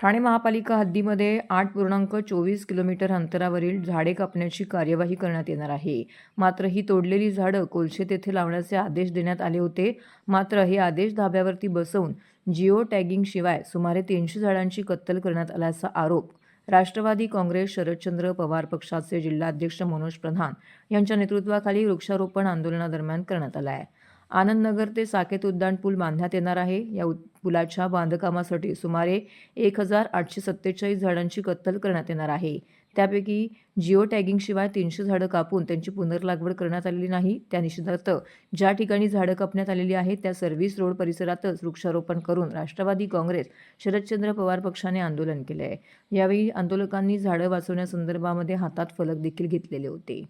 ठाणे महापालिका हद्दीमध्ये 8.24 किलोमीटर अंतरावरील झाडे कापण्याची कार्यवाही करण्यात येणार आहे. मात्र ही तोडलेली झाडं कोलशेत येथे लावण्याचे आदेश देण्यात आले होते. मात्र हे आदेश धाब्यावरती बसवून जिओ टॅगिंगशिवाय सुमारे 300 झाडांची कत्तल करण्यात आल्याचा आरोप राष्ट्रवादी काँग्रेस शरदचंद्र पवार पक्षाचे जिल्हाध्यक्ष मनोज प्रधान यांच्या नेतृत्वाखाली वृक्षारोपण आंदोलनादरम्यान करण्यात आला आहे. आनंदनगर ते साकेत उड्डाण पूल बांधण्यात येणार आहे. या पुलाच्या बांधकामासाठी सुमारे 1847 झाडांची कत्तल करण्यात येणार आहे. त्यापैकी जिओ टॅगिंगशिवाय 300 झाडं कापून त्यांची पुनर्लागवड करण्यात आलेली नाही. त्या निषेधार्थ ज्या ठिकाणी झाडं कापण्यात आलेली आहेत त्या सर्व्हिस रोड परिसरातच वृक्षारोपण करून राष्ट्रवादी काँग्रेस शरदचंद्र पवार पक्षाने आंदोलन केले आहे. यावेळी आंदोलकांनी झाडं वाचवण्यासंदर्भामध्ये हातात फलक देखील घेतलेले होते.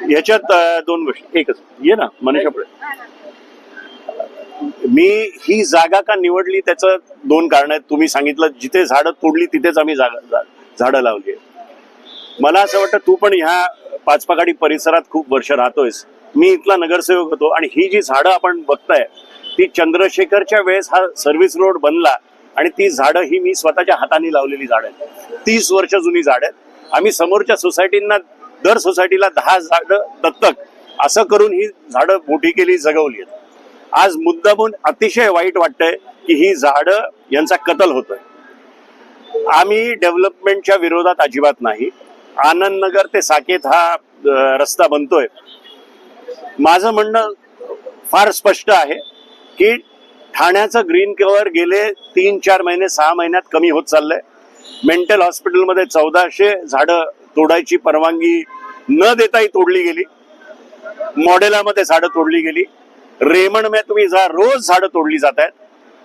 याच्यात दोन गोष्टी. एकच ये ना मनीषा पुढे. मी ही जागा का निवडली त्याचं दोन कारण आहेत. तुम्ही सांगितलं जिथे झाडं तोडली तिथेच आम्ही झाडं लावली. मला असं वाटतं तू पण ह्या पाचपाकाडी परिसरात खूप वर्ष राहतोयस. मी इथला नगरसेवक होतो आणि ही जी झाडं आपण बघताय ती चंद्रशेखरच्या वेळेस हा सर्व्हिस रोड बनला आणि ती झाडं ही मी स्वतःच्या हाताने लावलेली झाडं आहेत. 30 वर्ष जुनी झाडं आहेत. आम्ही समोरच्या सोसायटींना दर सोसायटीला 10 झाडं दत्तक असं करून ही झाडं मोठी केली, जगवली आहेत. आज मुद्दामून अतिशय वाईट वाटतंय की ही झाडं यांचा कत्ल होतोय. आम्ही डेव्हलपमेंटच्या विरोधात अजिबात नाही. आनंदनगर ते साकेत हा रस्ता बनतोय. माझं म्हणणं फार स्पष्ट आहे की ठाण्याचं ग्रीन कव्हर गेले 3-4 महिने 6 महिन्यात कमी होत चाललंय. मेंटल हॉस्पिटलमध्ये 1400 झाडं तोडायची परवानगी न देताही तोडली गेली. मॉडेलामध्ये झाडं तोडली गेली. रेमंड मध्ये तुम्ही जा, रोज झाडं तोडली जात आहेत.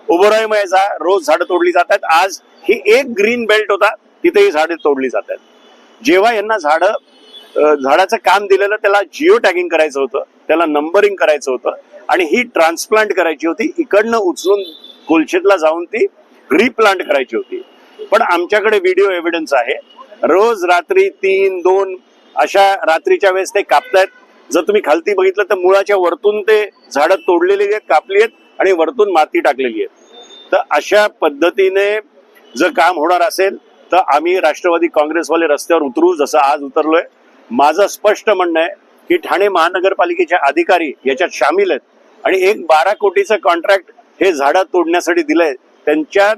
ओबराय मध्ये जा, रोज झाडं तोडली जात आहेत. आज ही एक ग्रीन बेल्ट होता, तिथेही झाडे तोडली जात आहेत. जेव्हा यांना झाडाचं काम दिलेलं त्याला जिओ टॅगिंग करायचं होतं, त्याला नंबरिंग करायचं होतं आणि ही ट्रान्सप्लांट करायची होती. इकडनं उचलून कोलशेतला जाऊन ती रिप्लांट करायची होती. पण आमच्याकडे व्हिडिओ एव्हिडन्स आहे. रोज रात्री 3-2 अशा रात्रीच्या वेळेस ते कापतायत. जर तुम्ही खालती बघितलं तर मुळाच्या वरतून ते झाडं तोडलेली आहेत, कापली आहेत आणि वरतून माती टाकलेली आहे. तर अशा पद्धतीने जर काम होणार असेल तर आम्ही राष्ट्रवादी काँग्रेसवाले रस्त्यावर उतरू, जसं आज उतरलोय. माझं स्पष्ट म्हणणं आहे की ठाणे महानगरपालिकेचे अधिकारी याच्यात सामील आहेत आणि एक 12 कोटीचं कॉन्ट्रॅक्ट हे झाडं तोडण्यासाठी दिलंय. त्यांच्यात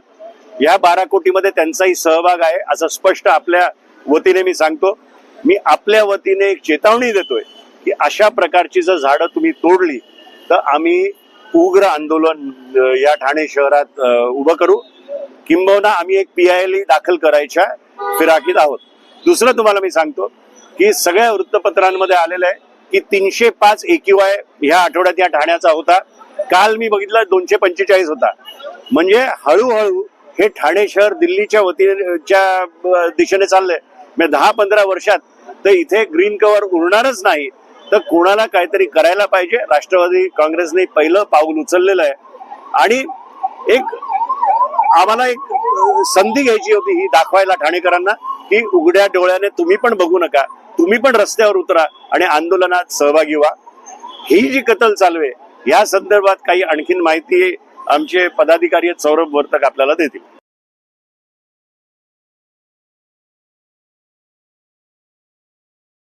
या 12 कोटीमध्ये त्यांचाही सहभाग आहे असं स्पष्ट आपल्या वतीने मी सांगतो. मी आपल्या वतीने एक चेतावणी देतोय की अशा प्रकारची जर झाडं तुम्ही तोडली तर आम्ही उग्र आंदोलन या ठाणे शहरात उभं करू. किंबहुना आम्ही एक PIL दाखल करायच्या फिराकीत आहोत. दुसरं तुम्हाला मी सांगतो की सगळ्या वृत्तपत्रांमध्ये आलेलं आहे की 305 AQI ह्या आठवड्यात या ठाण्याचा होता. काल मी बघितलं 245 होता. म्हणजे हळूहळू हे ठाणे शहर दिल्लीच्या वतीच्या दिशेने चाललंय. म्हणजे 10-15 वर्षात तर इथे ग्रीन कव्हर उरणारच नाही. तर कोणाला काहीतरी करायला पाहिजे. राष्ट्रवादी काँग्रेसने पहिलं पाऊल उचललेलं आहे आणि आम्हाला एक संधी घ्यायची होती ही दाखवायला ठाणेकरांना की उघड्या डोळ्याने तुम्ही पण बघू नका, तुम्ही पण रस्त्यावर उतरा आणि आंदोलनात सहभागी व्हा. ही जी कत्तल चालू आहे या संदर्भात काही आणखीन माहिती आमचे पदाधिकारी सौरभ वर्तक आपल्याला देतील.